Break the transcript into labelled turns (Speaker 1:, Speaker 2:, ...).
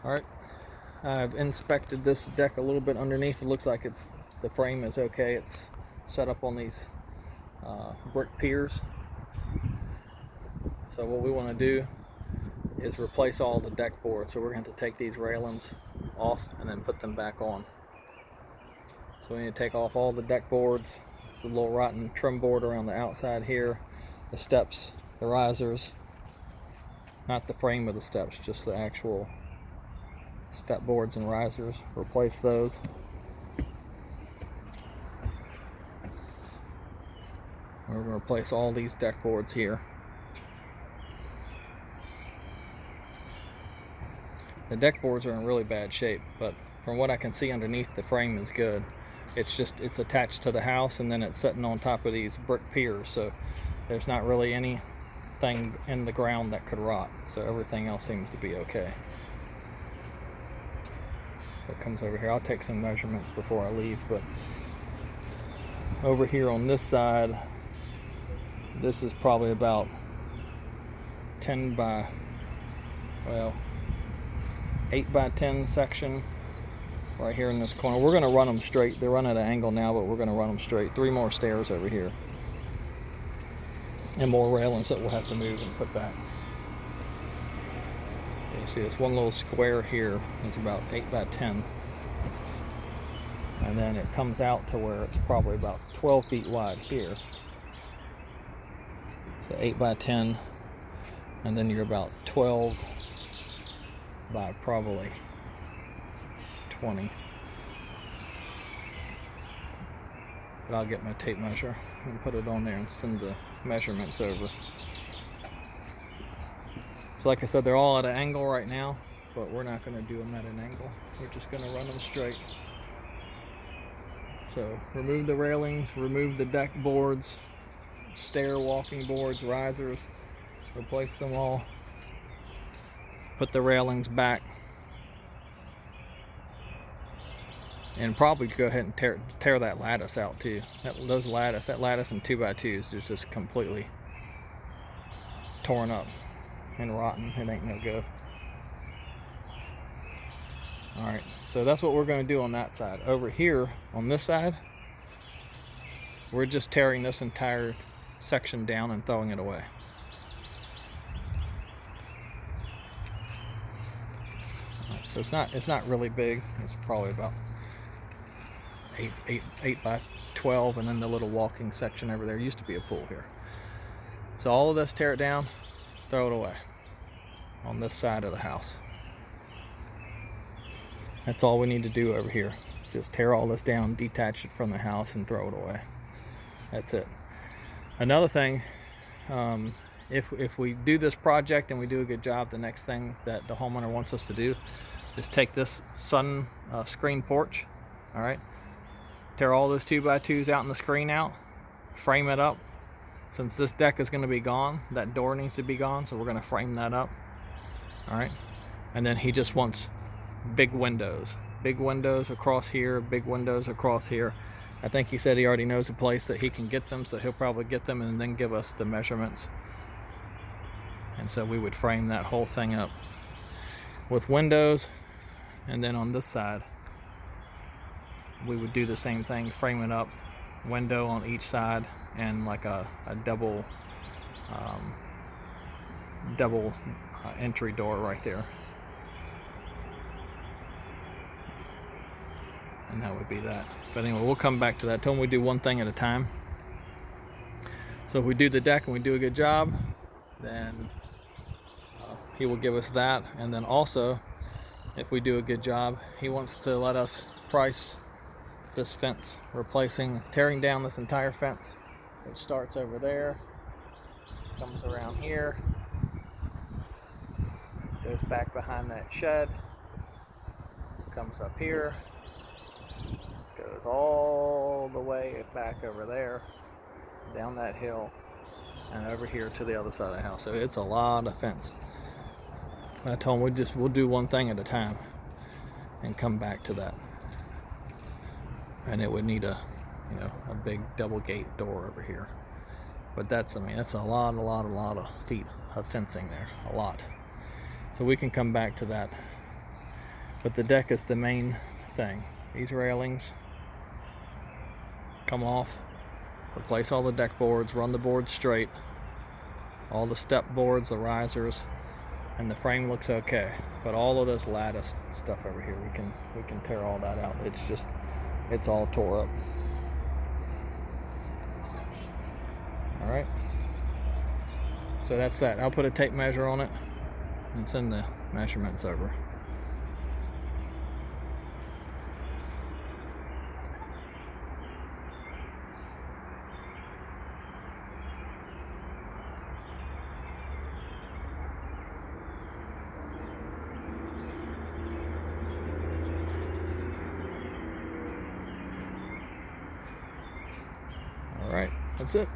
Speaker 1: Alright, I've inspected this deck a little bit underneath. It looks like the frame is okay. It's set up on these brick piers. So what we want to do is replace all the deck boards. So we're going to have to take these railings off and then put them back on. So we need to take off all the deck boards, the little rotten trim board around the outside here, the steps, the risers, not the frame of the steps, just the actual step boards and risers. Replace those. We're going to replace all these deck boards here. The deck boards are in really bad shape, but from what I can see underneath, the frame is good. It's attached to the house, and then it's sitting on top of these brick piers, so there's not really anything in the ground that could rot, so everything else seems to be okay. So it comes over here. I'll take some measurements before I leave, but over here on this side, this is probably about 10 by, well, 8 by 10 section right here in this corner. We're going to run them straight. They're running at an angle now, but we're going to run them straight. 3 more stairs over here, and more railings that we'll have to move and put back. You see this one little square here is about 8 by 10, and then it comes out to where it's probably about 12 feet wide here. So 8 by 10, and then you're about 12 by probably 20. But I'll get my tape measure and put it on there and send the measurements over. So like I said, they're all at an angle right now, but we're not going to do them at an angle. We're just going to run them straight. So remove the railings, remove the deck boards, stair walking boards, risers, replace them all. Put the railings back, and probably go ahead and tear that lattice out too. That lattice and 2x2s is just completely torn up and rotten. It ain't no good. Alright, so that's what we're going to do on that side. Over here on this side, we're just tearing this entire section down and throwing it away. So it's not really big. It's probably about 8 by 12, and then the little walking section over there used to be a pool here. So all of this, tear it down, throw it away on this side of the house. That's all we need to do over here. Just tear all this down, detach it from the house, and throw it away. That's it. Another thing, if we do this project and we do a good job, the next thing that the homeowner wants us to do is take this sun screen porch, all right, tear all those 2x2s out in the screen out, frame it up. Since this deck is going to be gone, that door needs to be gone, so we're going to frame that up, all right. And then he just wants big windows across here, big windows across here. I think he said he already knows a place that he can get them, so he'll probably get them and then give us the measurements. And so we would frame that whole thing up with windows, and then on this side we would do the same thing, frame it up, window on each side, and like a double entry door right there. And that would be that. But anyway, we'll come back to that. Tell them we do one thing at a time. So if we do the deck and we do a good job, then he will give us that. And then also, if we do a good job, he wants to let us price this fence, tearing down this entire fence, which starts over there, comes around here, goes back behind that shed, comes up here, goes all the way back over there, down that hill, and over here to the other side of the house. So it's a lot of fence. I told him we'll do one thing at a time and come back to that. And it would need a big double gate door over here. But that's a lot of feet of fencing there, a lot. So we can come back to that But the deck is the main thing. These railings come off, replace all the deck boards, run the boards straight, all the step boards, the risers, and the frame looks okay. But all of this lattice stuff over here, we can tear all that out. It's all tore up. All right. So that's that. I'll put a tape measure on it and send the measurements over. All right, that's it.